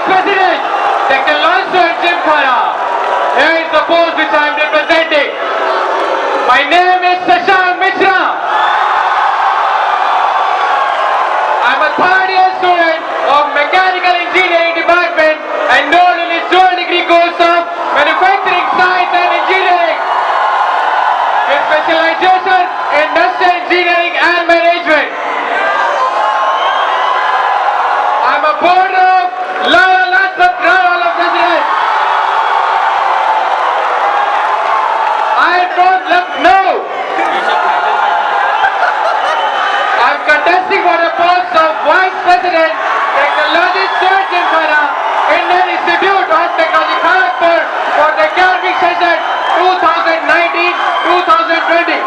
President, Dr. Lawson Jimkhana. Here is the post which I am representing. My name is Shashank Mishra. I am a third year student of Mechanical Engineering Department and enrolled in its dual degree course of Manufacturing Science and Engineering with specialization in Industrial Engineering and Management. I am a board of Lala Lajpat Rai Hall of Presidents. I am from Lucknow. I am contesting for the post of Vice President, Technology Student Jimkhana, Indian Institute of Technology Kharagpur for the academic session 2019-2020.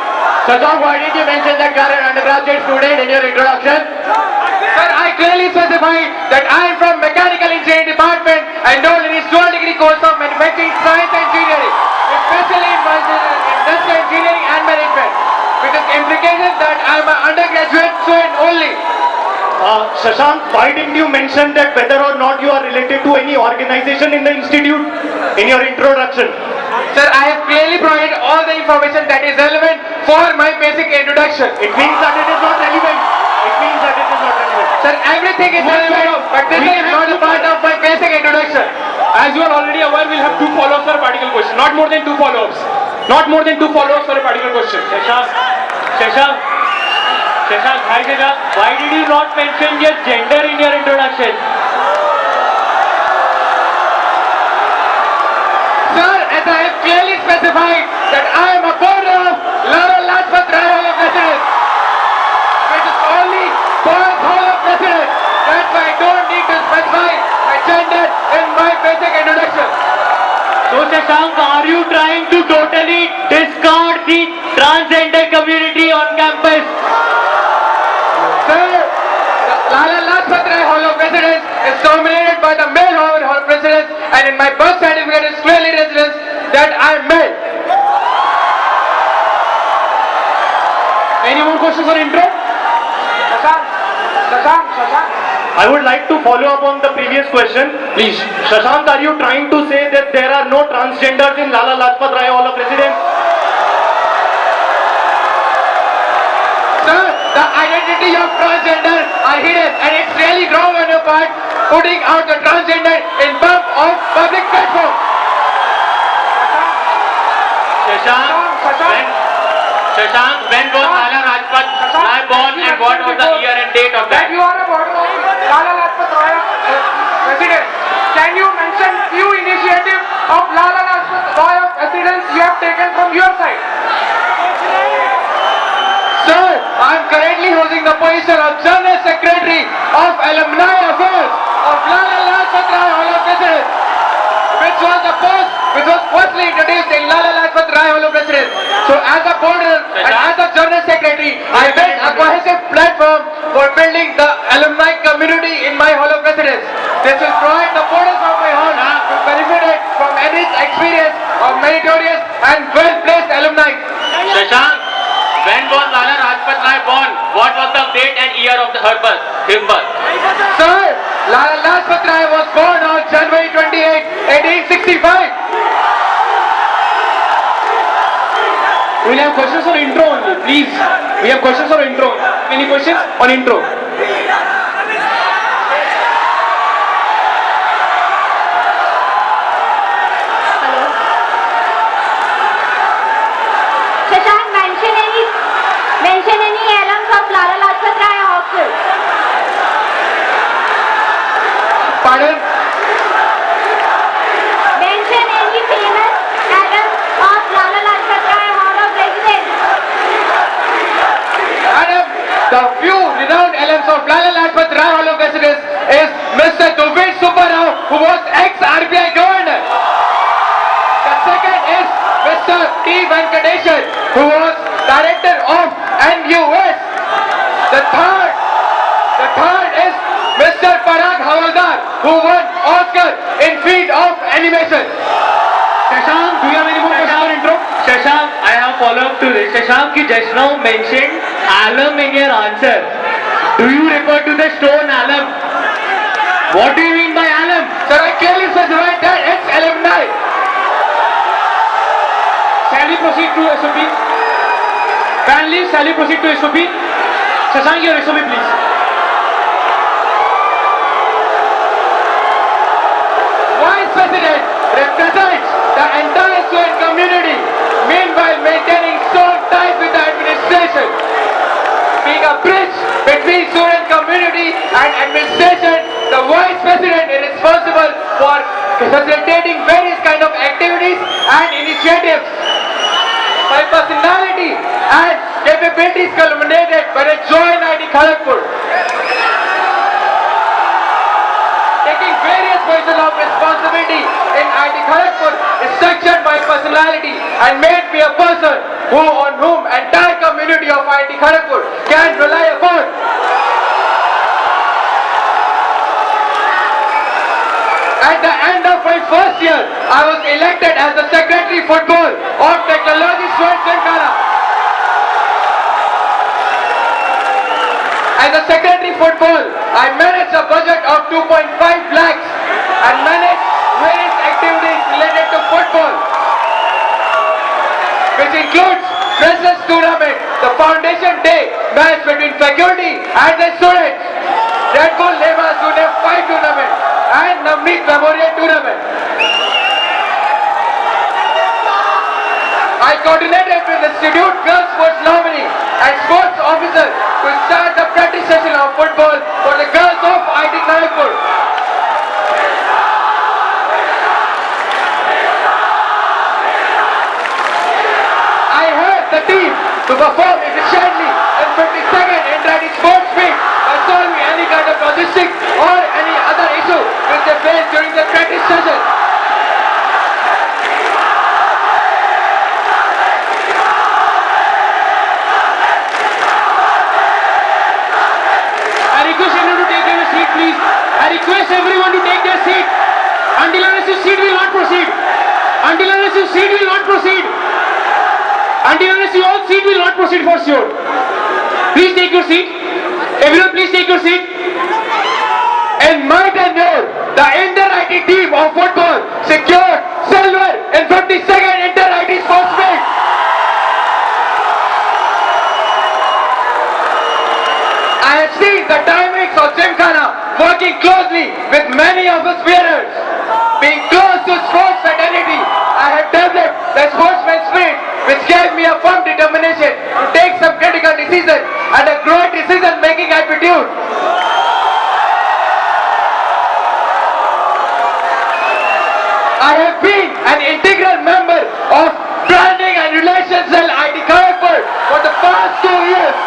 Shashank, why did you mention that you are an undergraduate student in your introduction? Sir, I clearly specified that I am from Mechanical Engineering Department and enrolled in its dual degree course of Manufacturing Science and Engineering, especially in Industrial Engineering and Management, with its implication that I am an undergraduate student only. Shashank, why didn't you mention that whether or not you are related to any organization in the institute in your introduction? Sir, I have clearly provided all the information that is relevant for my basic introduction. It means that it is not relevant. It means that it is not relevant. Sir, everything is relevant, but this is not a part of my basic introduction. As you are already aware, we'll have 2 follow-ups for a particular question. Not more than 2 follow-ups. Not more than 2 follow-ups for a particular question. Shashank, hi Shashank, why did you not mention your gender in your introduction? Sir, as I have clearly specified that I am a board of Lala Lajpat Rai Hall of Presidents, which is only boys Hall of Presidents. That's why I don't need to specify my gender in my basic introduction. So Shashank, are you trying to totally discard the transgender community on campus? Sir, the Lala Lajpat Rai Hall of Presidents is dominated by the male Hall of Presidents, and in my birth certificate is clearly residence that I am male. Any more questions on intro? Shashank. I would like to follow up on the previous question. Please. Shashank, are you trying to say that there are no transgenders in Lala Lajpat Rai Hall of Presidents? Sir, the identity of transgender are hidden, and it's really wrong on your part putting out the transgender in bump of public platform. Shashank, when was Lala Lajpat Rai born and what was the year and date of that? You are a board of Lala Lajpat Rai President. Can you mention few initiatives of Lala Lajpat Rai of Presidents you have taken from your side? Sir, I am currently holding the position of General Secretary of Alumni Affairs of Lala Lajpat Rai Hall of Presidents, which was the post which was firstly introduced in Lala Lajpat Rai Hall of Presidents. So as a board and as a General Secretary, I built a cohesive platform for building the alumni community in my Hall of Presidents. This will provide the borders of my hall to benefit from enriched experience of meritorious and well-placed alumni. Shashank, when was Lala Lajpat Rai born? What was the date and year of her birth? His birth? Sir, Lala Lajpat Rai was born on January 28, 1865. We'll have questions on intro only, please. We have questions on intro. Any questions on intro? Hello. Shashank, mention any alums of Lala Lajpat Rai Hostel. Pardon? Mention any famous alum of Lala Lajpat Rai Hall of Presidents. Madam, the few renowned alums of Lala Lajpat Rai Hall of Presidents is Mr. Dubir Subbarao, who was ex-RBI governor. The second is Mr. T. Venkateshan, who was director of NUS. The third is Mr. Parag Havaldar, who won Oscar in field of animation. Shashank, do you have any more questions on intro? Shashank, I have follow-up to this. Shashank, you just now mentioned alum in your answer. Do you refer to the stone alum? What do you mean by alum? Sir, this is right there, it's alumni. Shall we proceed to SOP? Panelists, shall we proceed to SOP? Shashank, your SOP please. Vice President represents the entire student community, meanwhile maintaining strong ties with the administration. Being a bridge between student community and administration, the Vice President is responsible for facilitating various kind of activities and initiatives. My personality and capabilities culminated when I joined IIT Kharagpur. Taking various positions of responsibility in IIT Kharagpur is structured my personality and made me a person on whom entire community of IIT Kharagpur can rely upon. At the end of my first year, I was elected as the Secretary Football of Technology Student Gymkhana. As a Secretary Football, I managed a budget of 2.5 lakhs and managed various activities related to football, which includes Freshers Tournament, the Foundation Day match between faculty and the students, Red Bull Lema Junior 5 Tournament, and Navneet Memorial Tournament. I coordinated with the Institute Girls Sports Nominee and Sports Officer to start the practice session of football for the girls of IIT Kharagpur. I helped the team to perform efficiently in 52nd Inter-IIT Sports Meet by solving any kind of logistics or any other issue which they faced during the practice session. I request everyone to take their seat please. I request everyone to take their seat. Until unless your seat will not proceed. Until unless your seat will not proceed. Until unless your all seat will not proceed for sure. Please take your seat. Everyone please take your seat. In my tenure, the Inter-IIT team of football secured silver in 52nd Inter-IIT Sports Meet. I have seen the timings of Gymkhana working closely with many of its wearers. Being close to sports fraternity, I have developed the sportsman spirit which gave me a firm determination to take some critical decisions and a growing decision-making aptitude. I have been an integral member of branding and relations cell IIT Kharagpur for the past 2 years.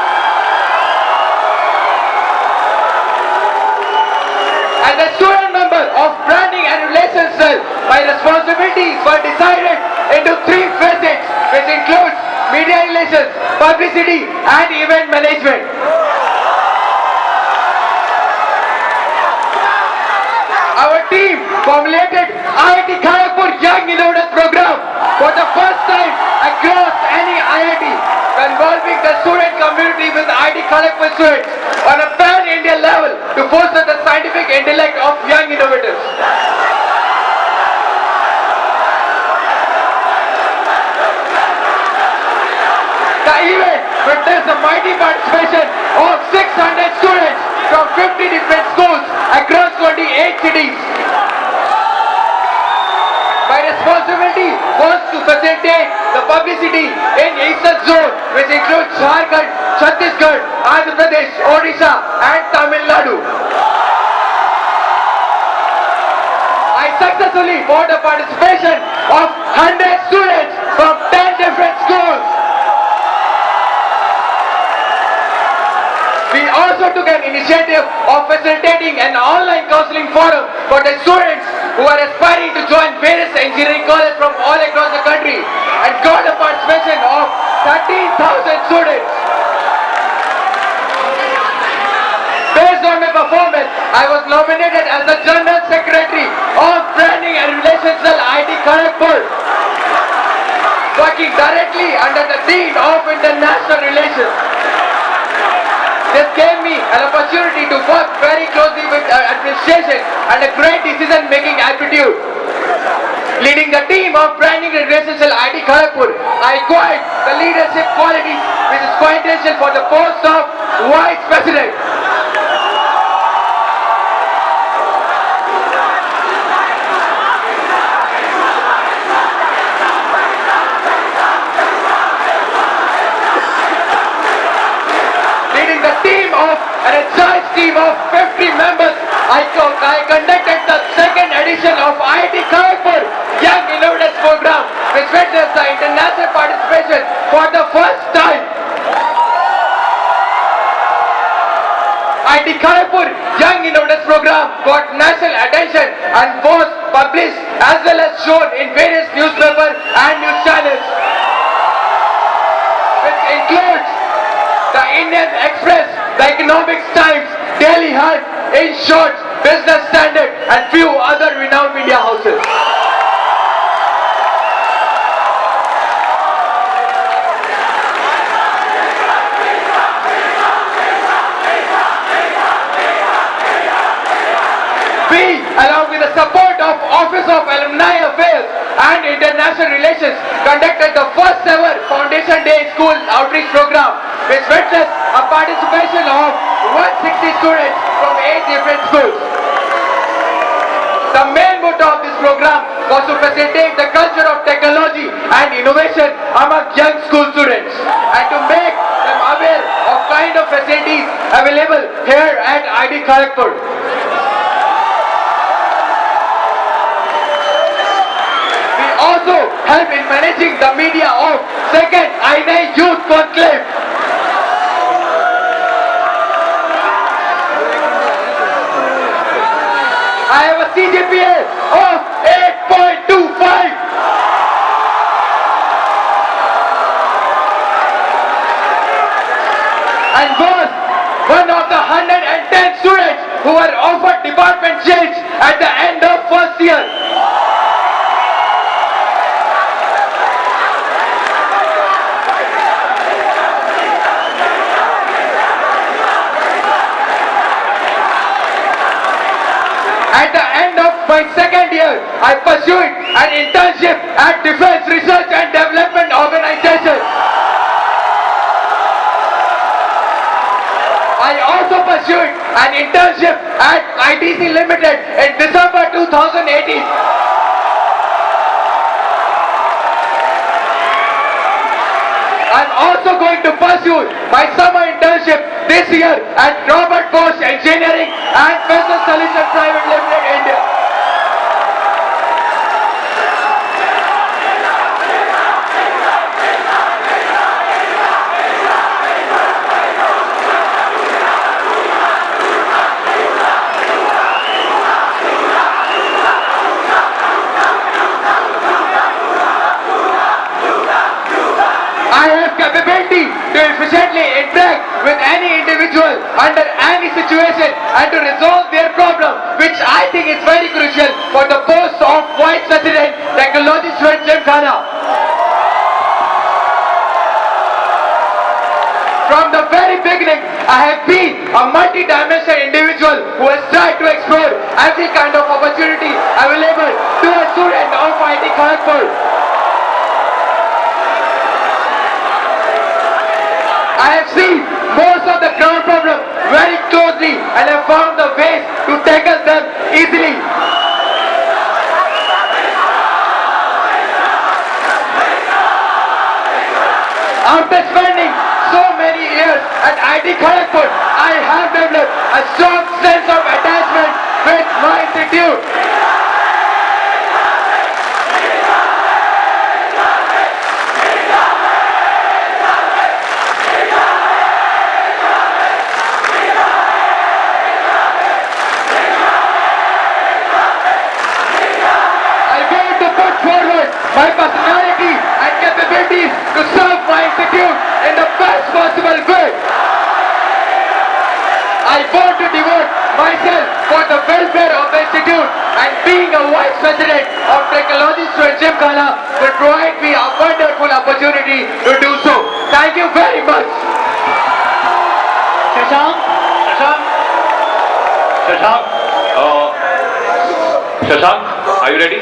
As a student member of branding and relations cell, my responsibilities were decided into 3 facets, which includes media relations, publicity, and event management. Our team formulated IIT Kharagpur Young Innovators Program for the first time across any IIT, involving the student community with IIT Kharagpur students on a pan-India level to foster the scientific intellect of young innovators. The event witnessed the mighty participation of 600 students from 50 different schools across 28 cities. My responsibility was to facilitate the publicity in Eastern Zone, which includes Jharkhand, Chhattisgarh, Andhra Pradesh, Odisha, and Tamil Nadu. I successfully won the participation of 100 students from 10 different schools. We also took an initiative of facilitating an online counseling forum for the students who are aspiring to join various engineering colleges from all across the country and got a participation of 13,000 students. Based on my performance, I was nominated as the General Secretary of Branding and Relations Cell IIT Kharagpur, working directly under the Dean of International Relations. This gave me an opportunity to work very closely with the administration administration and a great decision-making aptitude. Leading the team of branding and residential IT Kharagpur, I acquired the leadership qualities which is quintessential for the post of Vice President. Leading the team of an energized team of 50 members, I conducted the second edition of IIT Kharagpur Young Innovators Program, which witnessed the international participation for the first time. IIT Kharagpur Young Innovators Program got national attention and was published as well as shown in various newspapers and news channels, which includes the Indian Express, the Economics Times, Daily Hunt, In Short, Business Standard and few other renowned media houses. We, along with the support of Office of Alumni Affairs and International Relations, conducted the first ever Foundation Day School Outreach Program, which witnessed a participation of 160 students from 8 different schools. The main motto of this program was to facilitate the culture of technology and innovation among young school students and to make them aware of kind of facilities available here at IIT Kharagpur. We also help in managing the media of second INI Youth Conclave. I have a CGPA of 8.25. And was one of the 110 students who were offered department change at the end of first year. At the end of my second year, I pursued an internship at Defense Research and Development Organization. I also pursued an internship at ITC Limited in December 2018. I'm also going to pursue my summer internship this year at Robert Bosch Engineering and Business Solutions Private Limited, India. I have capability to efficiently interact with any individual under any situation and to resolve their problem, which I think is very crucial for the post of Vice President Technology Student Gymkhana. From the very beginning, I have been a multi-dimensional individual who has tried to explore every kind of opportunity available to a student of IIT Kharagpur. I have seen most of the ground problems very closely and have found the ways to tackle them easily. After spending so many years at IIT Kharagpur, I have developed a strong sense of attachment with my institute. My personality and capabilities to serve my institute in the best possible way. I want to devote myself for the welfare of the institute, and being a Vice President of Technology Student Gymkhana will provide me a wonderful opportunity to do so. Thank you very much. Shashank. Shashank, are you ready?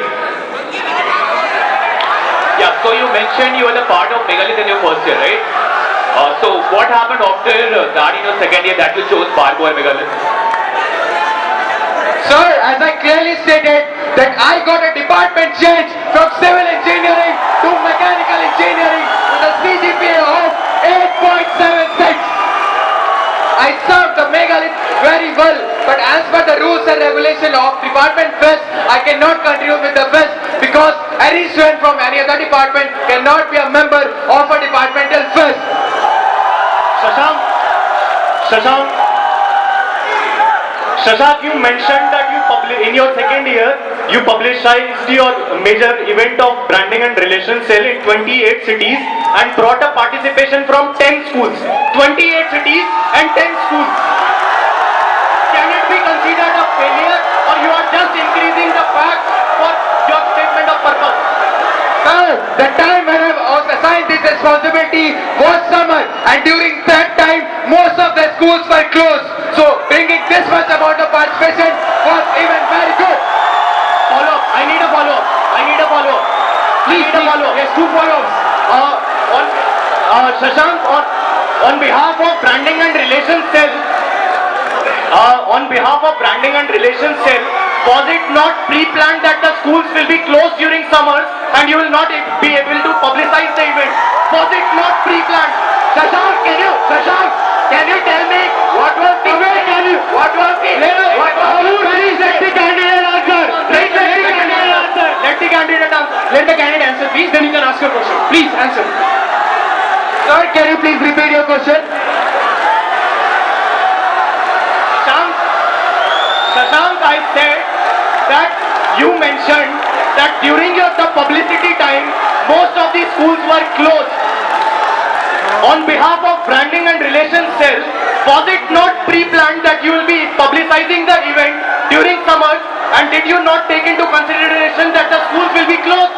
Yeah, so you mentioned you were the part of Megalith in your first year, right? So what happened after that in your second year that you chose Park over Megalith? Sir, as I clearly stated that I got a department change from civil engineering to mechanical engineering with a CGPA of 8.76. I served the Megalith very well, but as per the rules and regulation of Department West, I cannot continue with the West because any student from any other department cannot be a member of a departmental West. Shashank, you mentioned that in your second year, you publicized your major event of branding and relations cell in 28 cities and brought a participation from 10 schools. 28 cities and 10 schools. Can it be considered a failure or you are just increasing the facts for your statement of purpose? Sir, the time when I was assigned this responsibility was summer, and during that time most of the schools were closed. So bringing this much amount of participation was even very good. Follow-up. I need a follow-up. Please. Yes, 2 follow-ups. Shashank, on behalf of branding and relations cell, was it not pre-planned that the schools will be closed during summers and you will not be able to publicize the event? Was it not pre-planned? Shashank, can you tell me what was the Let the candidate answer, please. Then you can ask your question. Please answer. Sir, can you please repeat your question? Shashank, I said that you mentioned that during the publicity time, most of the schools were closed. On behalf of branding and relations cell, was it not pre-planned that you will be publicizing the event during summers, and did you not take into consideration that the schools will be closed?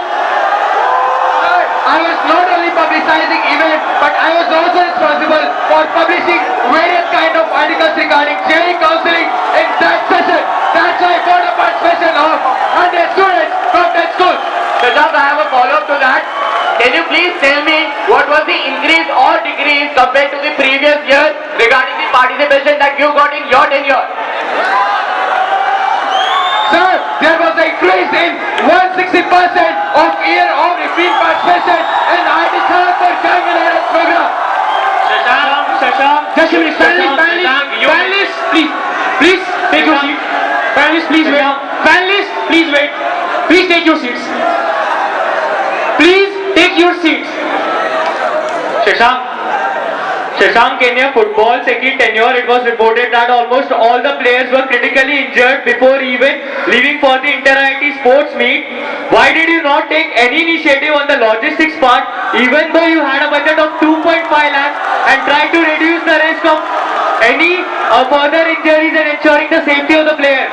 Sir, I was not only publicizing event, but I was also responsible for publishing various kind of articles regarding training counseling in that session. That's why I got a participation of 100 students from that school. Shashank, I have a follow-up to that. Can you please tell me what was the increase or decrease compared to the previous year regarding the participation that you got in your tenure? Sir, there was an increase in 160% of year-on-year participation in IT Kharagpur Kangalara's program. Shashank, Just a minute. Panelists, please take your seat. Panelists, please wait. Panelists, please wait. Please take your seats. Please take your seats. Shashank, in your football second tenure, it was reported that almost all the players were critically injured before even leaving for the inter-IT sports meet. Why did you not take any initiative on the logistics part, even though you had a budget of 2.5 lakhs and tried to reduce the risk of any further injuries and ensuring the safety of the players?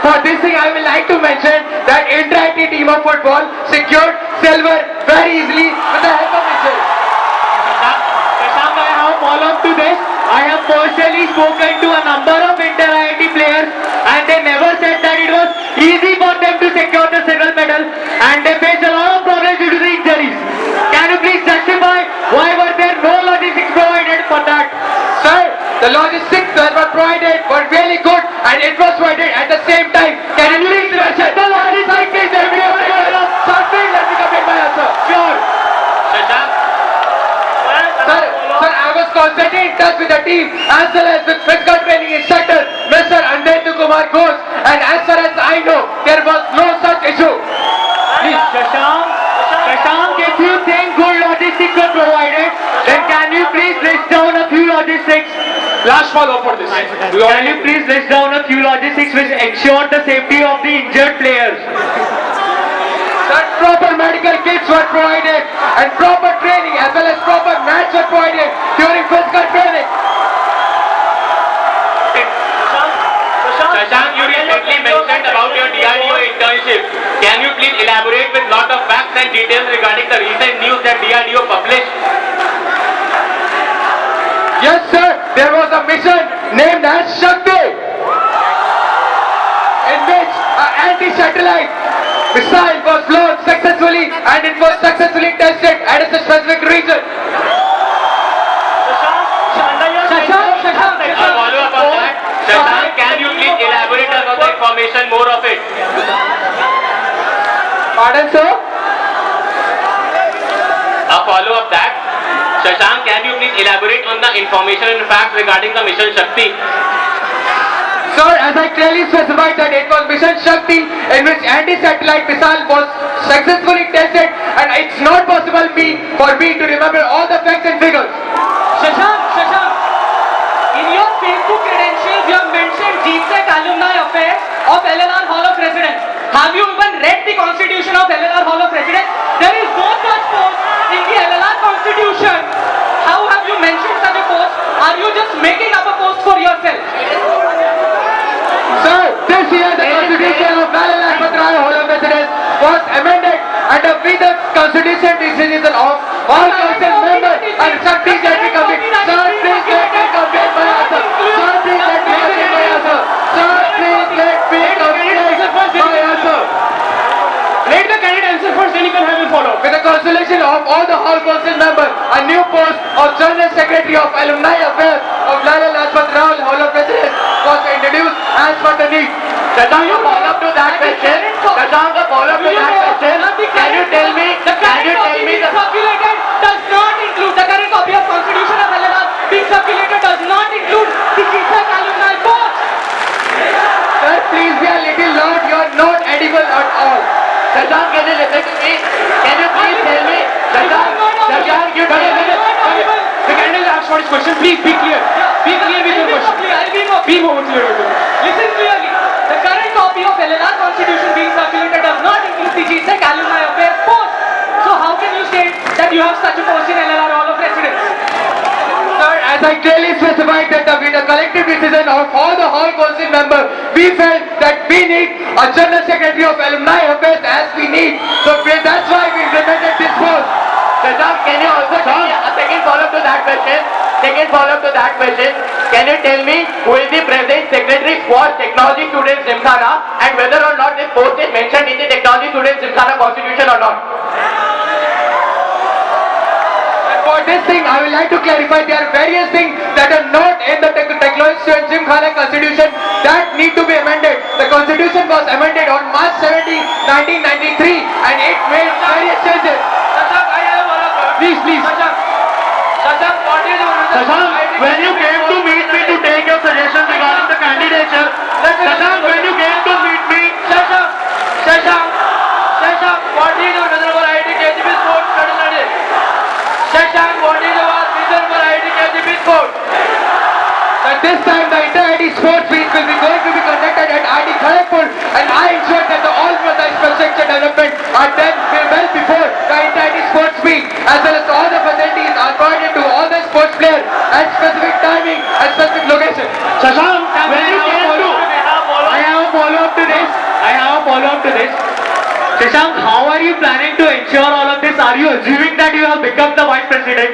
For this thing, I would like to mention that inter-IT team of football secured silver very easily with the help of injuries. Shashank, I have a follow-up to this. I have personally spoken to a number of inter-IT players and they never said that it was easy for them to secure the silver medal and they faced a lot of problems due to the injuries. Can you please justify why were there no logistics provided for that? Sir, the logistics that were provided were really good and it was provided at the same time. Can you please mention the logistics is everywhere? Sir, please let me complete my answer. Sure. Shashank. Sir, I was constantly in touch with the team as well as with physical training instructor, Mr. Andrethu Kumar Ghosh, and as far as I know, there was no such issue. Please, Shashank, if you think good logistics were provided, then can you please list down a few logistics? Last follow-up for this. Can you please list down a few logistics which ensure the safety of the injured players? Sir, proper medical kits were provided and proper training as well as proper mats were provided during physical training. Shashank, you recently mentioned about your DRDO internship. Can you please elaborate with lot of facts and details regarding the recent news that DRDO published? Yes, sir, there was a mission named as Shakti. in which an anti-satellite missile was flown successfully and it was successfully tested at a specific region. A follow-up on that. Shashank, can you please elaborate about the information, more of it? Pardon, sir? A follow-up that. Shashank, can you please elaborate on the information and facts regarding the Mission Shakti? Sir, as I clearly specified that it was Mission Shakti in which anti-satellite missile was successfully tested and it's not possible for me to remember all the facts and figures. Shashank, in your Facebook credentials, you have mentioned GSEC alumni affairs of LLR Hall of Residence. Have you even read the constitution of LLR Hall of Residence? There is no such post in the LLR constitution. How have you mentioned such a post? Are you just making up a post for yourself? Sir, this year the constitution of Lala Lajpat Rai Hall of Residence was amended under the constitution decision of all council members and Shakti Jayati Committee. Sir, please let me complete my answer. Sir, please let me complete my answer. Sir, please let me complete my answer. Let the candidate answer first, then you can have a follow-up. With the consolation of all the Hall Council members, a new post of General Secretary of Alumni Affairs of Lala Lajpat Rai Hall of Residence was introduced as per the need. Shashank, a follow-up to that question. Shashank, a follow-up to that question. Can you tell me the circulated does not include the current copy of Constitution of LLR being circulated does not include the GSEC alumni post. Sir, please be a little loud. You are not edible at all. Shashank, can you listen to me? Can you please tell me? Shashank, you tell me. The candidate asked for his question. Please be clear. Be clear with your question. Be more clear with your question. Listen clearly. The current copy of LLR Constitution being circulated does not include the GSEC alumni affairs post. So how can you state that you have such a post in LLR Hall of Residence? Sir, as I clearly specified that with the collective decision of all the Hall Council members, we felt that we need a General Secretary of Alumni Affairs as we need. So that's why we implemented this post. Shashank, can you also tell me a second follow-up to that question? Can you tell me who is the present Secretary for Technology Students Gymkhana and whether or not this post is mentioned in the Technology Students Gymkhana Constitution or not? For this thing, I would like to clarify there are various things that are not in the Technology Students Gymkhana Constitution that need to be amended. The Constitution was amended on March 17, 1993 and it made various changes. Shashank, I have one of Please. Shashank, what is your Shashank, when you came to meet me to take your suggestions regarding the candidature, Shashank, when you came to meet me, Shashank, what is your reason for IIT-KGP sports fraternity? Shashank, what is your reason for IIT-KGP sports? At this time, the inter-IIT sports meet will be going to be conducted at IIT Kharagpur and I ensure that all the infrastructure development are done well before the inter-IIT sports meet as well as all the facilities are provided to all the sports players at specific timing and specific location. Shashank, when you came to, I have a follow-up to this. Shashank, how are you planning to ensure all of this? Are you assuming that you have become the Vice President?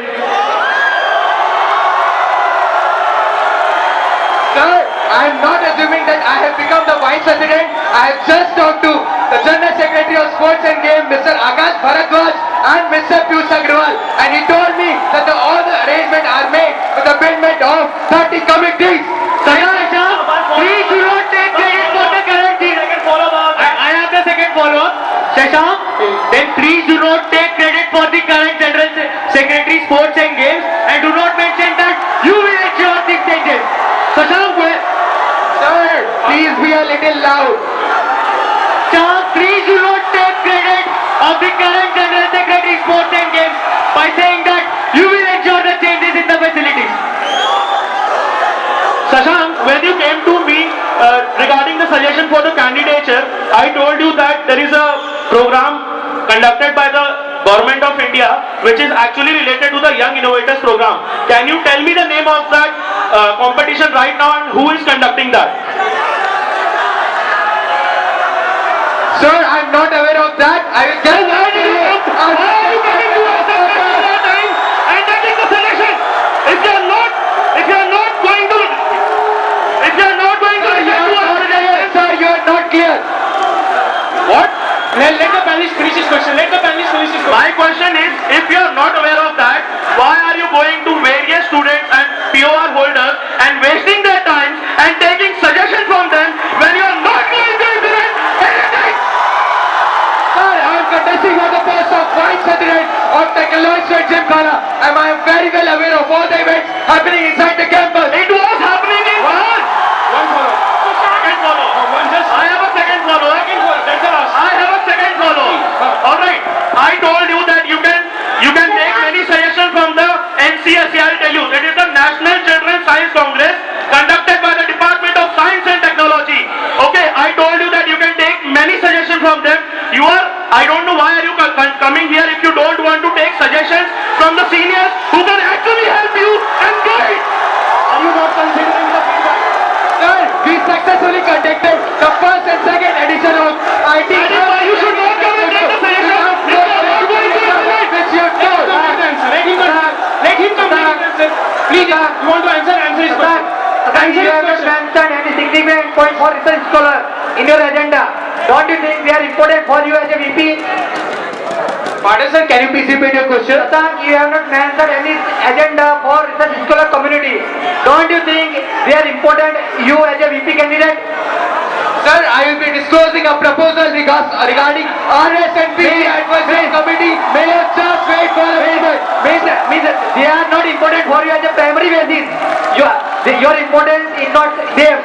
Sir, I am not assuming that I have become the Vice President. I have just talked to the General Secretary of Sports and Games, Mr. Akash Bharadwaj and Mr. Piyush Agrawal, and he told me that all the arrangements are made with the payment of 30 committees. Shashank, please do not take credit for the current team. I have the second follow-up. Shashank, then please do not take credit for the current General Secretary Sports and Games and do not mention that you will ensure these changes. Shashank, Sir, please be a little loud. Shashank, please do not take credit of the current General Secretary Sports and Games by saying that you will ensure the changes in the facilities. Shashank, when you came to me regarding the suggestion for the candidature, I told you that there is a program conducted by the Government of India which is actually related to the Young Innovators Program. Can you tell me the name of that competition right now and who is conducting that? Sir, I am not aware of that. I will get back to you. And that is the suggestion. If you are not going to Sir, you are not Let the panelist finish his question. Let the panelist finish his question. My question is, if you are not aware of that, why are you going to various students and POR holders and wasting their time and taking suggestions from them when you are not going to implement anything? Sir, I am contesting for the post of Vice President of Technology at Gymkhana, and I am very well aware of all the events happening inside the campus. It was happening in one. One follow. Second follow. One just. I have a second follow. Second follow. That's the last. I have a second follow. All right. I told you that you can take many suggestions from the NCSE. I'll tell you, it is the National Children's Science Congress conducted by the Department of Science and Technology. Okay, I told you that you can take many suggestions from them. I don't know why are you coming here if you don't want to take suggestions from the seniors who can actually help you and guide. Are you not considering the feedback? Sir, we successfully conducted the first and second edition of IT. That is why you should not come and take the suggestions. If you are not going to implement. Which you told. Let him come. Let him come. Please, you want to answer? Answer his question. Answer You his have not question. mentioned any significant point for research scholar in your agenda. Don't you think they are important for you as a VP? Pardon, sir, can you please repeat your question? Shashank, you have not mentioned any agenda for research scholar community. Don't you think they are important you as a VP candidate? Sir, I will be disclosing a proposal regarding RS and PC Advisory Committee. May you just wait for a moment. Means they are not important for you as a primary basis. Your importance is not them.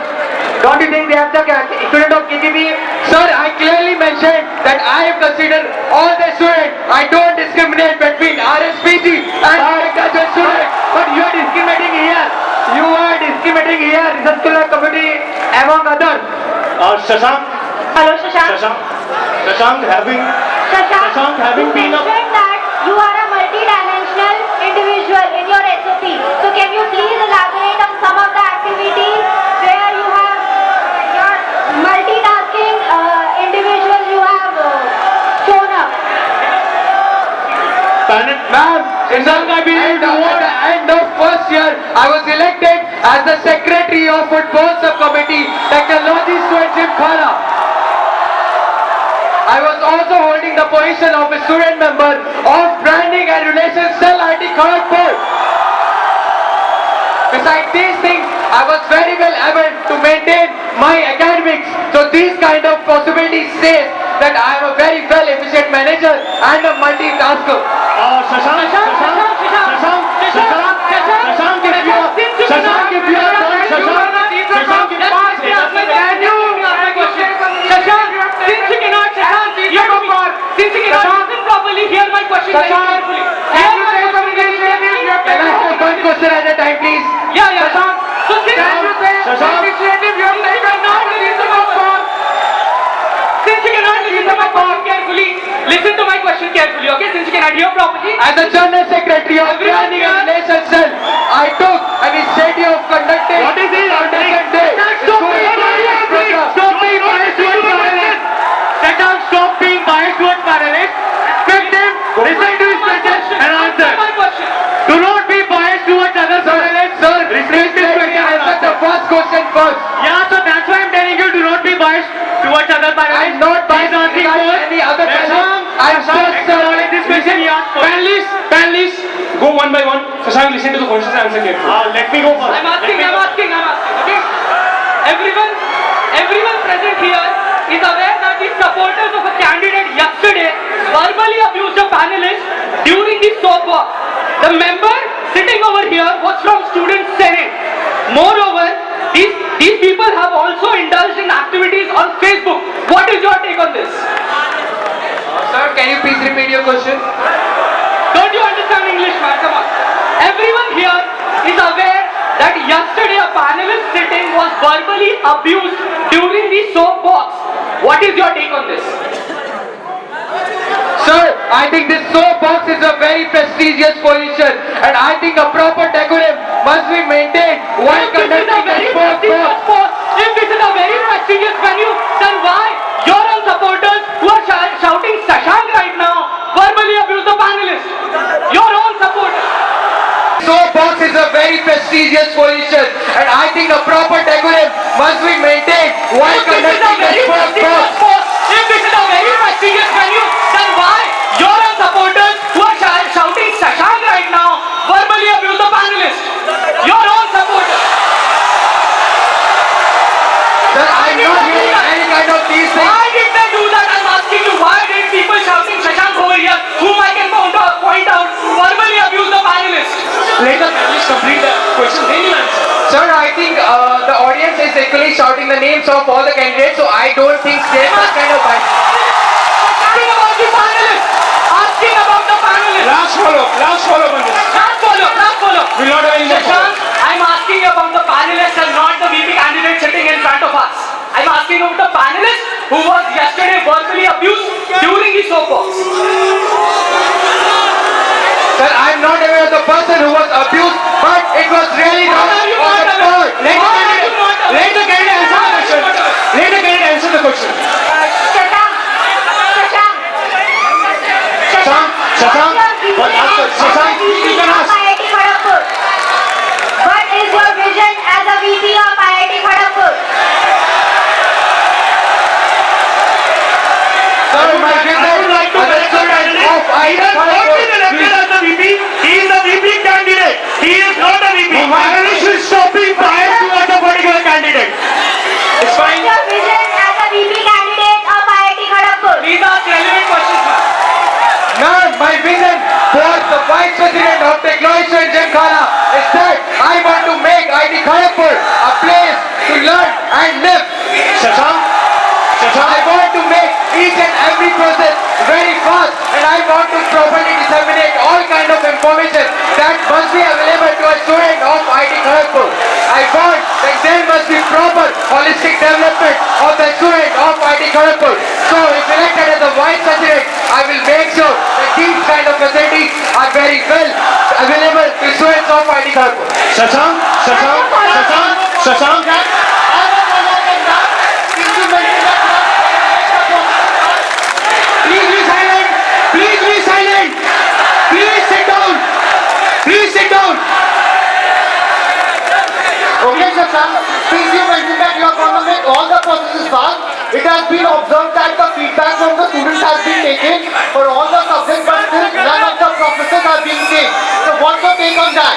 Don't you think they are the student of KGB? Sir, I clearly mentioned that I have considered all the students. I don't discriminate between RSPG and undergraduate students. But you are discriminating here. You are discriminating here, research scholar committee among others. Shashank, Hello, Shashank. Shashank having You been a mentioned that you are a multi-dimensional individual in your SOP. So can you please elaborate on some of the activities where you have your multitasking individual you have shown up? Ma'am, at the end of first year, I was elected as the Secretary of Football Subcommittee, Technology Student Gymkhana. I was also holding the position of a student member of Branding and Relations Cell IT Kharagpur. Besides these things, I was very well able to maintain my academics. So these kind of possibilities says that I am a very well efficient manager and a multitasker. Shashank, hear my question very carefully. Can you say something Can I have one question at a time, please? Yeah. So since initiative you have taken now, since you cannot listen to my question carefully, listen to my question carefully, okay? Since you cannot hear properly. As the General Secretary of Branding and Relations Cell, I took an initiative of conducting What is it? Foundation Day. Stop being biased towards panelists. Respect him, listen to his question and answer. My question. Do not be biased towards other panelists. Sir, please let me answer the first question first. Yeah, so that's why I'm telling you, do not be biased towards other panelists. I'm not biased He's asking regarding for any other panelist. I'm just acknowledge this question he asked for. Panelists, go one by one. Shashank, listen to the questions and answer carefully. Let me go first. I'm asking, okay? Everyone present here is aware that the supporters of a candidate yesterday verbally abused a panelist during the soap walk. The member sitting over here was from Student Senate. Moreover, these people have also indulged in activities on Facebook. What is your take on this? Sir, can you please repeat your question? Don't you understand English, man? Come on. Everyone here is aware that yesterday a panelist sitting was verbally abused during the soap box. What is your take on this? Sir, I think this soapbox is a very prestigious position, and I think a proper decorum must be maintained while If this is a conducting the very sport prestigious box. sport, if this is a very prestigious venue, then why your own supporters who are shouting Shashank right now verbally abuse the panelist? Your own supporters. Soapbox is a very prestigious position, and I think a proper decorum must be maintained while If this is a conducting the very sport prestigious box. sport, if this is a very prestigious serious venue, then why your own supporters who are shouting Shashank right now verbally abuse the panelist? Your own supporters. Sir, I'm not hearing any kind of these things. Why did they do that? I'm asking you. Why did people shouting Shashank over here, whom I can point out, verbally abuse the panelist? Let the panelists complete the question, then you answer. Sir, I think the audience is equally shouting the names of all the candidates, so I don't think there's such kind of bias. Asking about the panelist. Asking about the panelist. Last follow on this. Last follow. We'll not have any more Shashank, I'm asking about the panelist and not the VP candidate sitting in front of us. I'm asking about the panelist who was yesterday verbally abused during the soap box. Sir, I'm not aware of the person who was abused, but it was really not Why are you on not the aware? board. Let the candidate answer the question. Let the candidate answer the question. Shashank, What answer? Shashank, you can ask. IIT Kharagpur. What is your vision as a VP of IIT Kharagpur? Sir, my visit like to as a correct the student candidate. of He IIT has not been Kharagpur. elected as a VP. He is a VP candidate. He is not a VP. Panelists should stop being biased towards a particular candidate. It's What fine. is your vision as a VP candidate of IIT Kharagpur? Please ask relevant questions, ma'am. Ma'am, my vision for the Vice President of Technology and Gymkhana is that I want to make IIT Kharagpur a place to learn and live. Shashank, I want to make each and every process very fast, and I want to properly disseminate all kind of information that must be available to a student of IIT Kharagpur. I want that there must be proper holistic development of the student of IIT Kharagpur. So if elected as a Vice President, I will make sure that these kind of facilities are very well available to students of IIT Kharagpur. Shashank, Please be silent. Please be silent. Please sit down. Please sit down. Okay, Shashank, since you mentioned that you are going to make all the processes fast, it has been observed that the feedback from the students has been taken for all the subjects, but still none of the processes are being changed. So what's your take on that?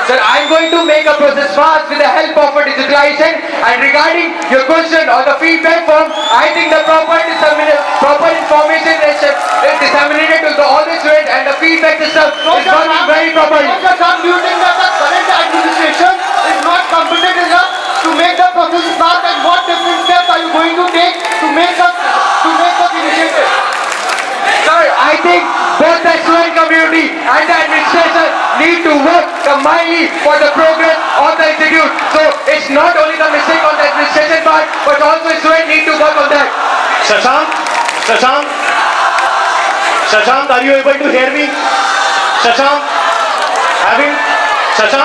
Sir, I'm going to make a process fast with the help of a digitalization. And regarding your question on the feedback form, I think the proper information is disseminated to all the students, and the feedback system is working very properly. Shashank, do you think that the current administration is not competent enough to make the process fast, and what different steps are you going to take to make such initiative? Sir, I think both the student community and the administration need to work combinedly for the progress of the institute. So it's not only the mistake on the administration part, but also students need to work on that. Shashank, are you able to hear me? Shashank,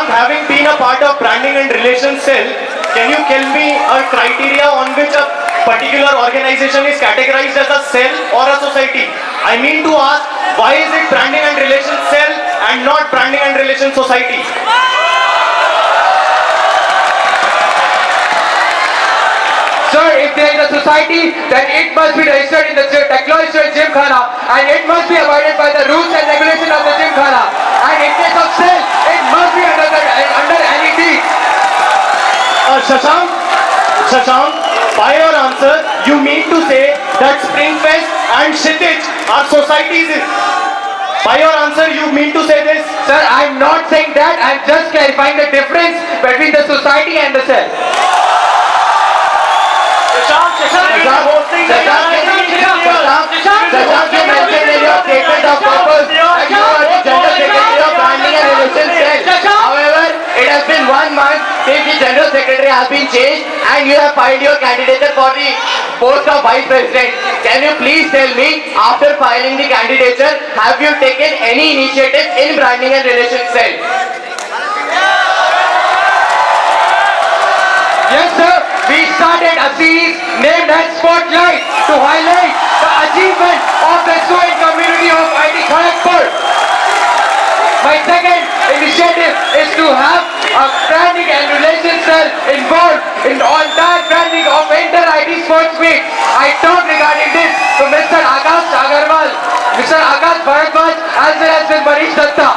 having been a part of branding and relations cell, can you tell me a criteria on which a particular organization is categorized as a cell or a society? I mean to ask, why is it branding and relations cell and not branding and relations society? Sir, if there is a society, then it must be registered in the Technology and Gymkhana, and it must be abided by the rules and regulations of the Gymkhana. And in case of cell, it must be under NED. Shashank, by your answer, you mean to say that Springfest and Kshitij are societies? By your answer, you mean to say this? Sir, I'm not saying that. I'm just clarifying the difference between the society and the cell. Shashank is hosting the Shashank, you mentioned in your statement of purpose that you are the General Secretary of Branding and Relations Cell. However, it has been 1 month since the General Secretary has been changed and you have filed your candidature for the post of Vice President. Can you please tell me, after filing the candidature, have you taken any initiative in Branding and Relations Cell? Yes, sir. We started a series named as Spotlight to highlight the achievement of the student community of IIT Kharagpur. My second initiative is to have a branding and relations cell involved in all that branding of Inter IT Sports Meet. I talked regarding this to Mr. Akash Agarwal, Mr. Akash Bharadwaj, as well as with Manish Datta.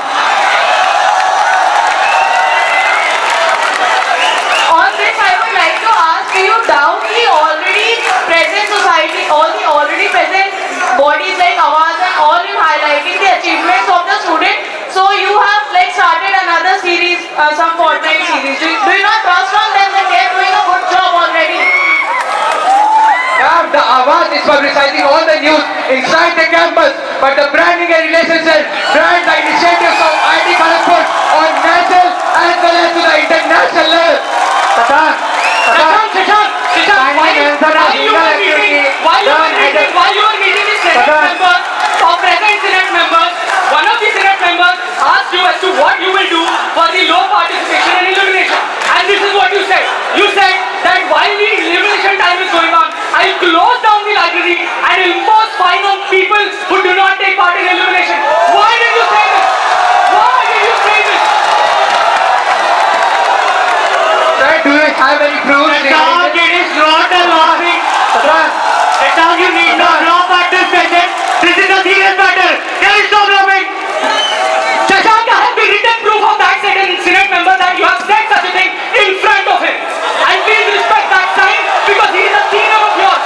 On this, I would like to ask you, down the already present society, all the already present bodies like Awaz and all in highlighting the achievements of the student. So you have like started another series, some fortnight series. Do you not trust on them that they are doing a good job already? The Awaz is publicizing all the news inside the campus, but the branding and relationship brand the initiatives of IT Kharagpur on national as well as to the international level. Shashank, while you were meeting the Senate members, or present Senate members, one of the Senate members asked you as to what you will do for the low participation and illumination. And this is what you said. You said that while the illumination time is going on, I'll close down the library and impose fine on people who do not take part in illumination. Why did you say this? Why did you say this? Sir, do you have any proofs? Shashank, it is not a laughing. Shashank, you need not laugh at this patient. This is a serious matter. Can you stop laughing? Shashank, I have the written proof of that Senate member that you have said such a thing in front of him. And please respect that sign because he is a senior of yours.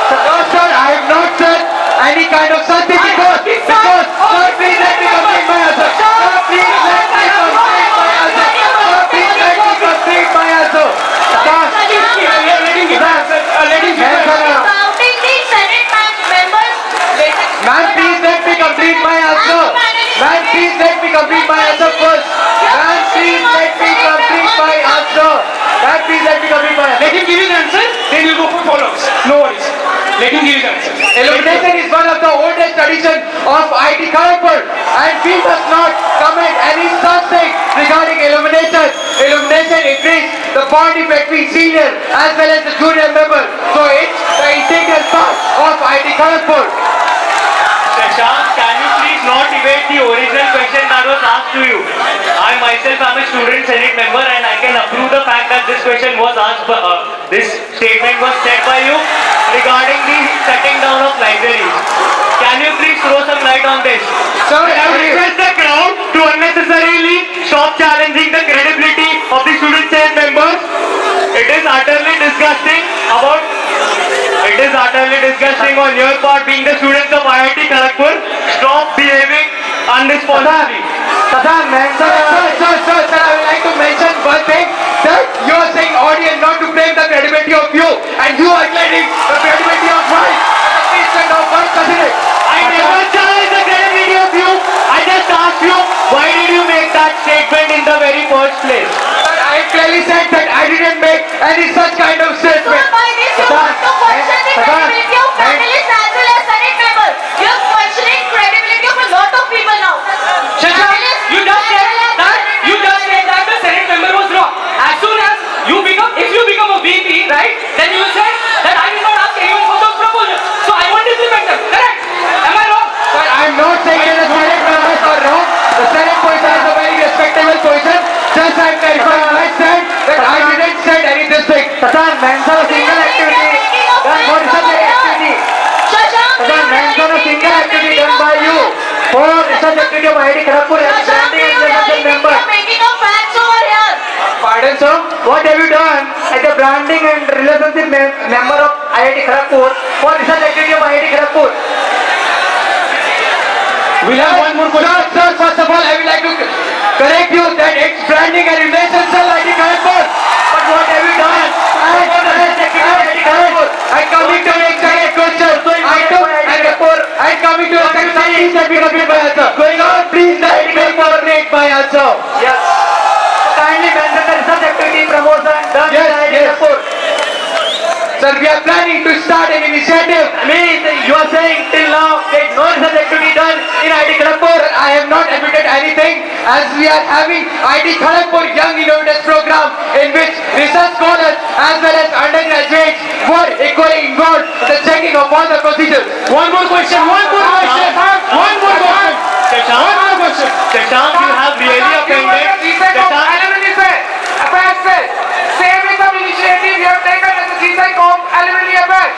No, sir, I have not said any kind of such thing because, sir, please let me complete my answer. Sir, please let me complete my answer. Sir, please let me complete my answer. Counting the Senate members. Ma'am, please let me complete my answer. Ma'am, please let me complete my answer first. Ma'am, please let me complete my answer. Ma'am, please let me complete my answer. Let him give his answer, then you go for follow-ups. No worries. Let him give his answer. Illumination is one of the oldest traditions of IT Kharagpur, and we must not commit any such thing regarding illumination. Illumination increase the bonding between senior as well as the junior member. So it's the integral part of IT Kharagpur. Shashank, can you please not evade the original question that was asked to you? I myself am a student senate member and I can approve the fact that this question was asked, this statement was said by you regarding the shutting down of libraries. Can you please throw some light on this? Sir, I would request the crowd to unnecessarily stop challenging the credibility of the student senate members. It is utterly disgusting on your part being the students of IIT Kharagpur. Stop behaving unresponsibly. Sir, I would like to mention one thing, that you are saying audience not to blame the credibility of you, and you are claiming the credibility of mine. The statement of my president. I never challenged the credibility of you. I just asked you, why did you make that statement in the very first place? But I clearly said that I didn't make any such kind of So statement. by this you want to question the credibility of panelists as well as Senate members. You are questioning credibility of a lot of people now. Shashank, you just said that the Senate member was wrong. As soon as if you become a VP, right, then you will say that I did not ask anyone for those proposals. So I won't implement them. Correct? Am I wrong? But I'm not saying that the Senate members are wrong. The Senate position is a very respectable position. Just I'm clarifying my stand that I didn't say any this thing. Satan, mention a single activity. Then what is the activity? Satan, mention a single activity done by you for research activity of IIT Kharagpur as branding and relationship member. Making of facts over here. Pardon, sir? What have you done as a branding and relationship member of IIT Kharagpur for research activity of IIT Kharagpur? We'll have one more question. Sir, first of all, I would like to correct you that it's branding and relations cell IIT Kharagpur. But what have you done? And coming to the second question, and coming to the second question, please let me complete my answer. Please let me complete my answer. Yes. Kindly mention the research activity promotion done in IIT Kharagpur. Sir, we are planning to start an initiative. You are saying till now there is no research activity done in IIT Kharagpur. I have not admitted anything, as we are having IIT Kharagpur Young Innovators Program, in which research scholars as well as undergraduates were equally involved in the checking of all the procedures. One more question. Shashank, you have really offended. Shashank, stand you have taken as a GSICOM alumni affairs?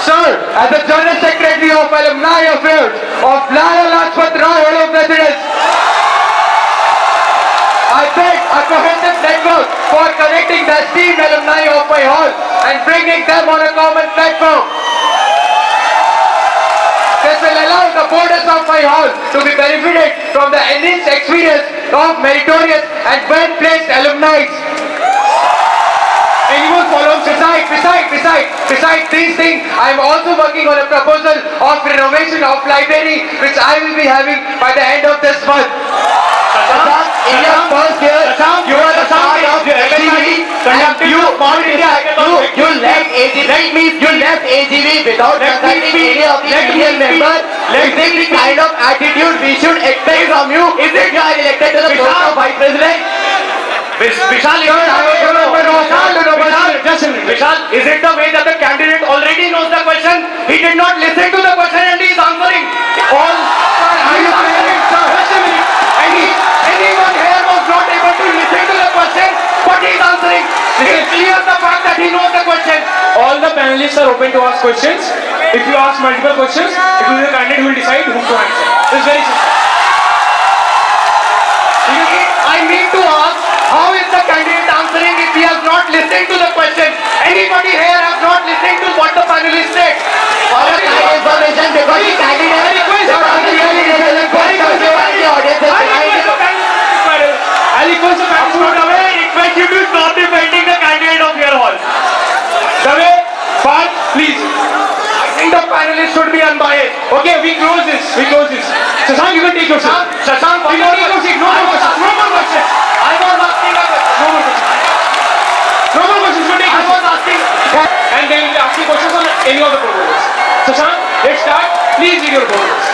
Sir, as the General Secretary of Alumni Affairs of Lala Lajpat Rai Hall of Residence, I built a cohesive network for connecting the esteemed alumni of my hall and bringing them on a common platform. This will allow the boarders of my hall to be benefited from the enriched experience of meritorious and well-placed alumni. Anyone follow? Besides these things, I am also working on a proposal of renovation of library, which I will be having by the end of this month. In your first year, you are the part of AGV, and you left AGV without consulting any of the senior members. Is this the kind of attitude we should expect from you? Is it you are elected to the post of Vice President? Vishal, is it the way that the candidate already knows the question? He did not listen to the question and he is answering. All anyone here was not able to listen to the question, but he is answering. It clears the fact that he knows the question. All the panelists are open to ask questions. If you ask multiple questions, it will be the candidate who will decide who to answer. It's very simple. I need to ask, how is the candidate answering if he has not listened to the question? Anybody here has not listened to what the panelist said? For a kind information, because the candidate I'll request the panelists. Request you to stop defending the candidate of your hall. Dave, Parth, please. I think the panelist should be unbiased. Okay, we close this. Shashank, you can take your seat. Shashank, You can take your seat. No more questions. I was asking a question. No more questions. You can take I your was seat. asking. And then we'll ask you questions on any of the proposals. Shashank, let's start. Please read your proposals.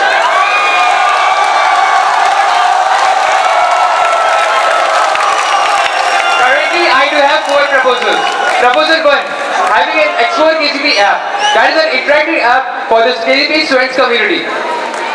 Currently, I do have 4 proposals. Proposal 1, having an Explore KGP app. That is an interactive app for the KGP students community.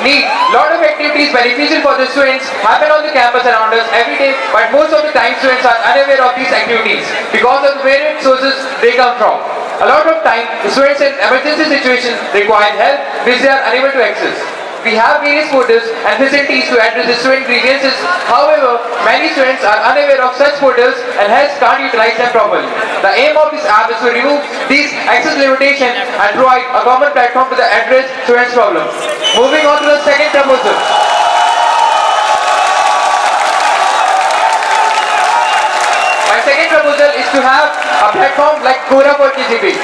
Need lot of activities beneficial for the students happen on the campus around us every day, but most of the time students are unaware of these activities because of the various sources they come from. A lot of time, the students in emergency situations require help which they are unable to access. We have various portals and facilities to address the student grievances. However, many students are unaware of such portals and hence can't utilize them properly. The aim of this app is to remove these access limitations and provide a common platform to address students' problems. Moving on to the second proposal. My second proposal is to have a platform like Quora for KGP.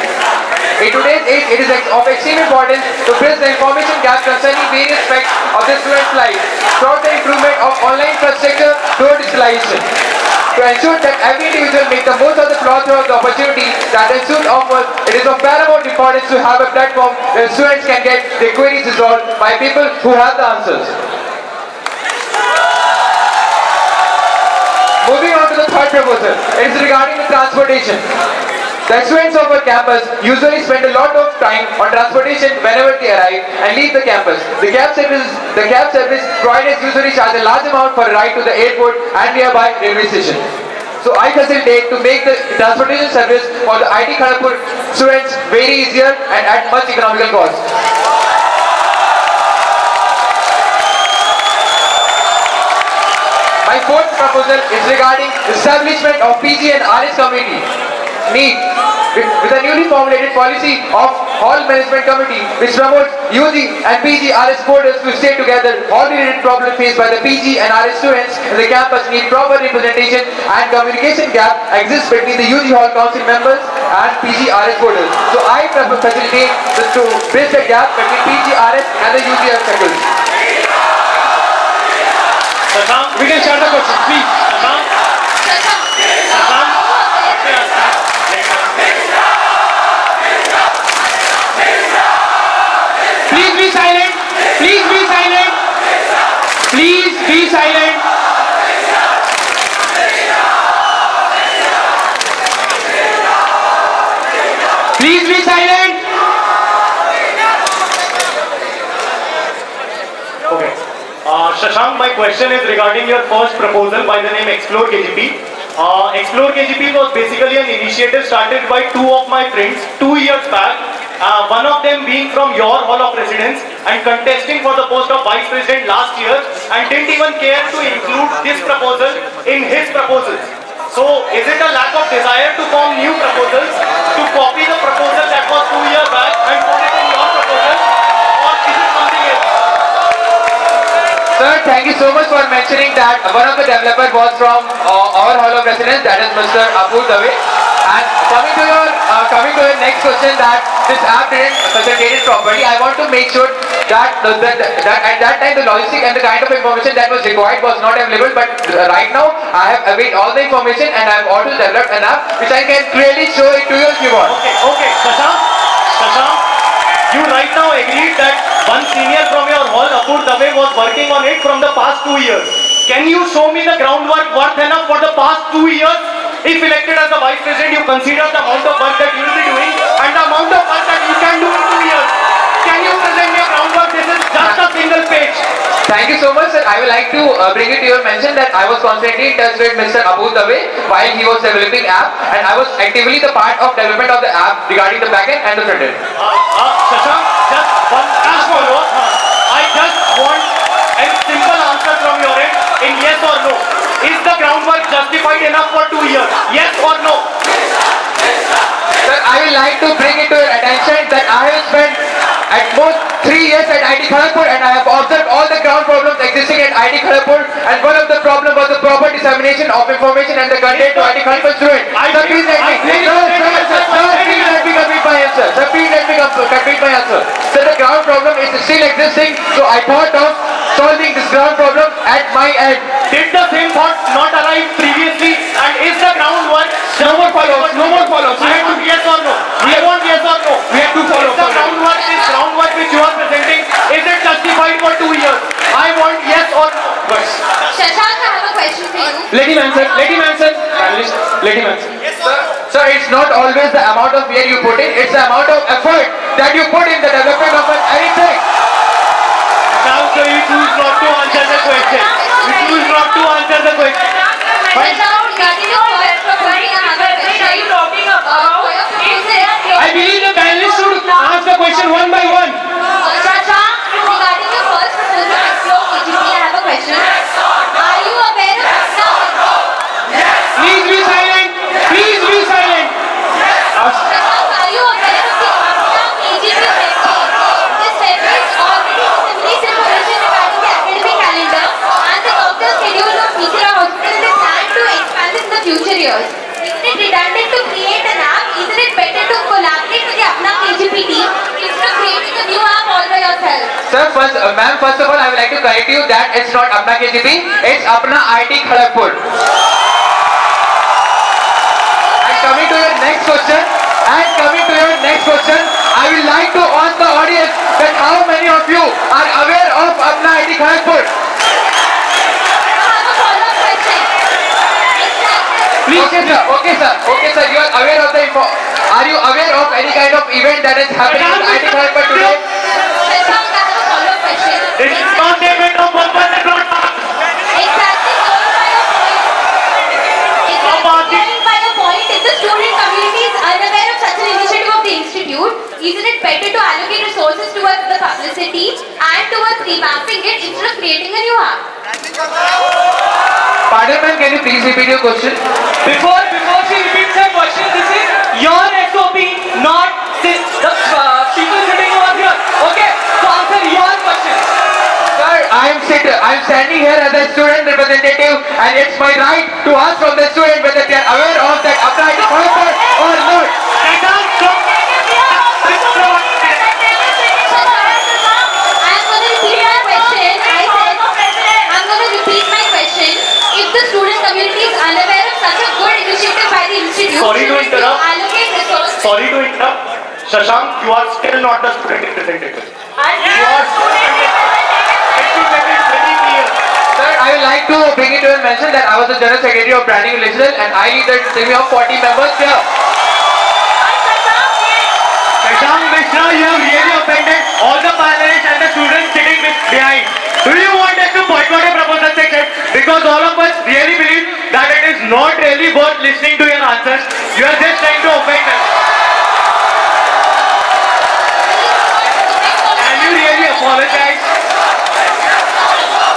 In today's age, it is of extreme importance to bridge the information gap concerning various aspects of the student's life throughout the improvement of online infrastructure through digitalization. To ensure that every individual makes the most of the plethora of the opportunity that the institute offers, it is of paramount importance to have a platform where students can get their queries resolved by people who have the answers. Moving on to the third proposal, it is regarding the transportation. The students of our campus usually spend a lot of time on transportation whenever they arrive and leave the campus. The cab service providers usually charge a large amount for a ride to the airport and nearby railway station. So I facilitate to make the transportation service for the IT Kharagpur students very easier and at much economical cost. My fourth proposal is regarding establishment of PG and RS committee. With a newly formulated policy of Hall Management Committee which promotes UG and PG RS boarders to stay together, all related problems faced by the PG and RS students in the campus need proper representation and communication gap exists between the UG Hall Council members and PG RS boarders. So I facilitate to bridge the gap between PG RS and the UG circles. We can start the question, please. Please be silent. Please be silent. Please be silent. Please be silent. Okay. Shashank, my question is regarding your first proposal by the name Explore KGP. Explore KGP was basically an initiative started by two of my friends 2 years back. One of them being from your Hall of Residence and contesting for the post of Vice President last year and didn't even care to include this proposal in his proposals. So is it a lack of desire to form new proposals, to copy the proposal that was 2 years back and put it in your proposal, or is it something else? Sir, thank you so much for mentioning that one of the developers was from our Hall of Residence, that is Mr. Apu Dave. And coming to your next question, that this app didn't facilitate it properly, I want to make sure that that at that time the logistic and the kind of information that was required was not available. But right now I have availed all the information and I have also developed an app which I can clearly show it to you if you want. Okay, Shashank, you right now agreed that one senior from your hall, Apur Dave, was working on it from the past 2 years. Can you show me the groundwork worth enough for the past 2 years? If elected as the Vice President, you consider the amount of work that you will be doing and the amount of work that you can do in 2 years. Can you present me a groundwork? This is just a single page. Thank you so much, sir. I would like to bring it to your mention that I was constantly in touch with Mr. Abu Dave while he was developing app, and I was actively the part of development of the app regarding the backend and the frontend. Shashank, just one last follow-up. I just want a simple answer from your end in yes or no. Is the groundwork justified enough for 2 years? Yes or no? Sir, I would like to bring it to your attention that I have spent at most 3 years at IIT Kharagpur and I have observed all the ground problems existing at IIT Kharagpur, and one of the problems was the proper dissemination of information and the content to IIT Kharagpur students. Sir, please let me complete my answer. Sir, please let me complete my answer. Sir, the ground problem is still existing, so I thought of solving this ground problem at my end. Did the same thought not arrive previously? And is the groundwork? No more follow-ups, no more follow-ups. I want yes or no. I want yes or no. We have to follow. Is the groundwork which you are presenting, is it justified for 2 years? I want yes or no. Shashank, I have a question for you. Let him answer. Panelist, let him answer. Sir, it's not always the amount of year you put in, it's the amount of effort that you put in the development of anything. Now, so you choose not to answer the question. You choose not to answer the question. Shashank, regarding your first proposal, I have a question. Are you talking about? I believe the panelists should ask the question one by one. Shashank, regarding your first proposal, Explore KGP, I have a question. Are you aware of Please be silent. Please be silent. Shashank, are you aware of the Apna KGP webpage? This webpage already disseminates information regarding the academic calendar and the doctor schedule of future hospitals and plan to expand this in the future years. Isn't it redundant to create an app? Isn't it better to collaborate with the Apna KGP team instead of creating a new app all by yourself? Sir, first of all, I would like to correct you that it's not Apna KGP, it's Apna IIT Kharagpur. And coming to your next question, I would like to ask the audience that how many of you are aware of Apna IIT Kharagpur? I have a follow-up question. Okay, sir, you are aware of the are you aware of any kind of event that is happening in IIT Kharagpur today? Shashank, I have a follow-up question. It's not the event of purpose and not Exactly, going by your point, if the student community is unaware of such an initiative of the institute, isn't it better to allocate resources towards the publicity and towards revamping it instead of creating a new app? Pardon, ma'am, can you please repeat your question? Before she repeats her question, this is your SOP, not the people sitting over here. Okay, so answer your question. Sir, I'm standing here as a student representative, and it's my right to ask from the student whether they are aware of that Apna IIT Kharagpur or not. I'm going to repeat my question. If the student community is unaware of such a good initiative by the institute, Sorry to shouldn't they interrupt. allocate resources? Sorry to interrupt. Shashank, you are still not the student representative. Let me very clear. Sir, I would like to bring it to your mention that I was the General Secretary of Branding Relations and I lead the team of 40 members here. Shashank Mishra, you have really offended all the panelists and the students sitting behind. Do you want us to boycott a proposal section? Because all of us really believe that it is is not really worth listening to your answers. You are just trying to offend us. Can you really apologize?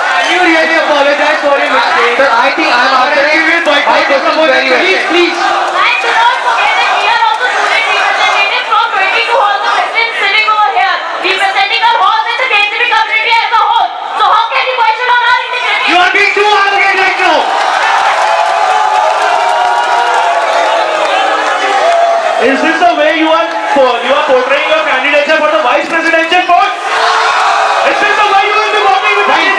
Can you really apologize for your mistake? Sir, I think I'm answering my questions very well. Please. And do not forget that we are also student representatives from 22 halls of residents sitting over here, representing our halls and the KCB community as a whole. So how can you question on our integrity? You are being too arrogant right now. Is this the way you are portraying your candidature for the vice presidential post? Is this the way you will be working with Fine,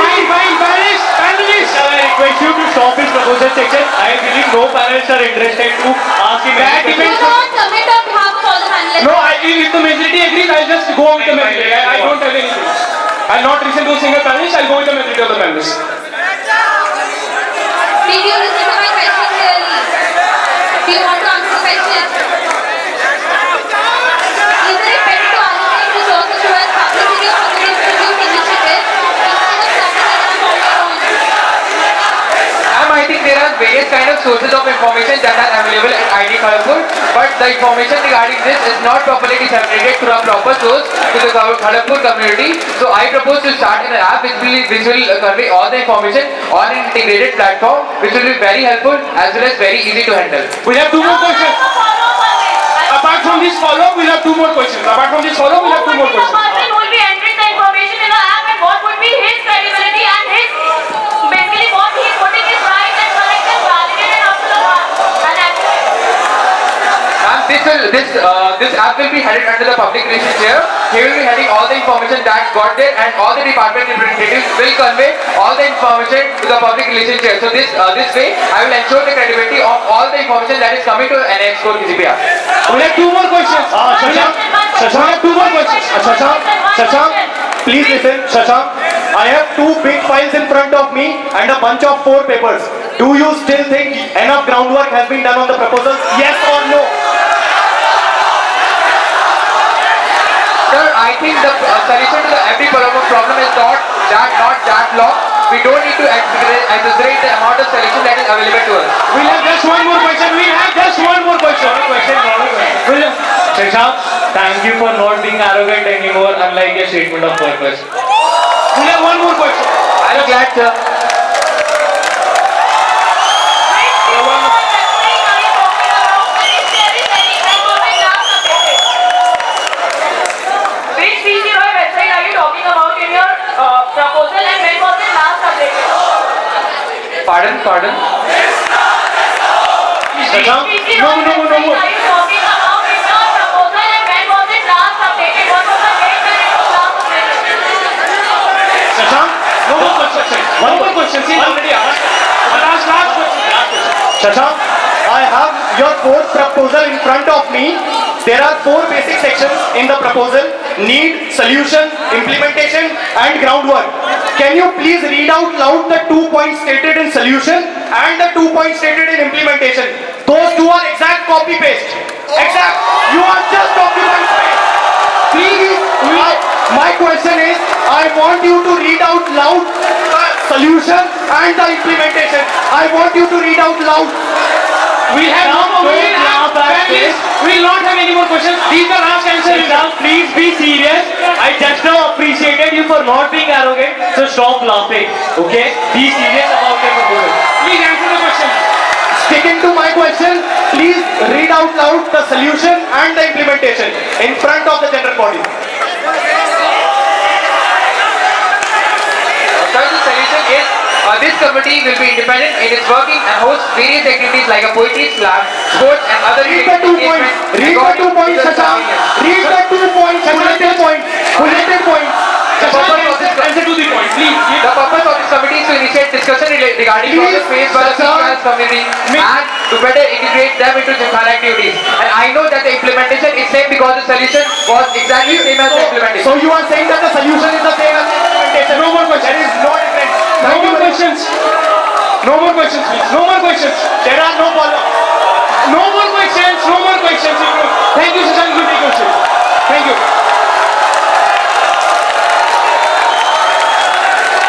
panelists. I request you to stop his proposal section. I believe no panelists are interested to ask him That any Do depends questions. not submit on behalf of all the panelists. No, if the majority agrees, I'll just go with the majority. I don't have anything. I'll not listen to a single panelist, I'll go with the majority of the panelists. Did you listen to my question clearly? Do you want to answer the question? Is it better to allocate resources towards publicity or introduce initiatives instead of standing on your own? I think there are various kind of sources of information that are available at ID Kharagpur, but the information regarding this is not properly disseminated through a proper source to the Kharagpur community. So I propose to start an app which will convey all the information on an integrated platform, which will be very helpful as well as very easy to handle. We'll have two more questions. Follow-up on this. Apart from this follow-up, we'll have two more questions. Apart from this follow-up, we'll have two more Who would be the questions. person who will be entering the information in the app and what would be his credibility and his basically what he is putting is right and correct and validated up to the mark and accurate. And this app will be headed under the public relations chair. He will be heading all the information that got there, and all the department representatives will convey all the information to the public relations chair. So this way, I will ensure the credibility of all the information that is coming to NX for KCPR. We'll have two more questions. Shashank, We'll have two more questions. Shashank, please listen. Shashank, I have two big files in front of me and a bunch of 4 papers. Do you still think enough groundwork has been done on the proposal? Yes or no? Sir, I think the solution to every problem is not that long. We don't need to exaggerate the amount of solution that is available to us. We'll have just one more question. Shashank, thank you for not being arrogant anymore, unlike your statement of purpose. We'll have one more question. I'm glad, sir. Which PCROI website are you talking about in your proposal and when was it last updated? Pardon? Shashank, PCROI website are you talking about in your proposal and when was it last updated? What was the date when it was last updated? Shashank, No more questions. One more question. See, already asked. Last question. Shashank, I have your 4th proposal in front of me. There are 4 basic sections in the proposal: need, solution, implementation, and groundwork. Can you please read out loud the 2 points stated in solution and the 2 points stated in implementation? Those 2 are exact copy paste. Exact. You are just occupying space. Please, my question is, I want you to read out loud the solution and the implementation. I want you to read out loud. We have no more. We will not have any more questions. These are last answers. Please be serious. I just now appreciated you for not being arrogant, so stop laughing. Okay? Be serious about your proposal. Please answer the question. Sticking to my question, please read out loud the solution and the implementation in front of the general body. Sir, the solution is this committee will be independent in its working and host various activities like a poetry slam, sports and other Read the 2 points. Read the 2 points, Shashank. Read the 2 points. Bulleted points. Bulleted points. Answer to the point, please. The purpose of this committee is to initiate discussion regarding problems faced by the CPRS community and to better integrate them into Gymkhana activities. And I know that the implementation is same because the solution was exactly same as the implementation. So you are saying that the solution is the same as the implementation? No more questions. There is no difference. No more questions. No more questions, please. No more questions. There are no follow-up. No more questions. No more questions. Thank you, Shashank. You take your seat. Thank you.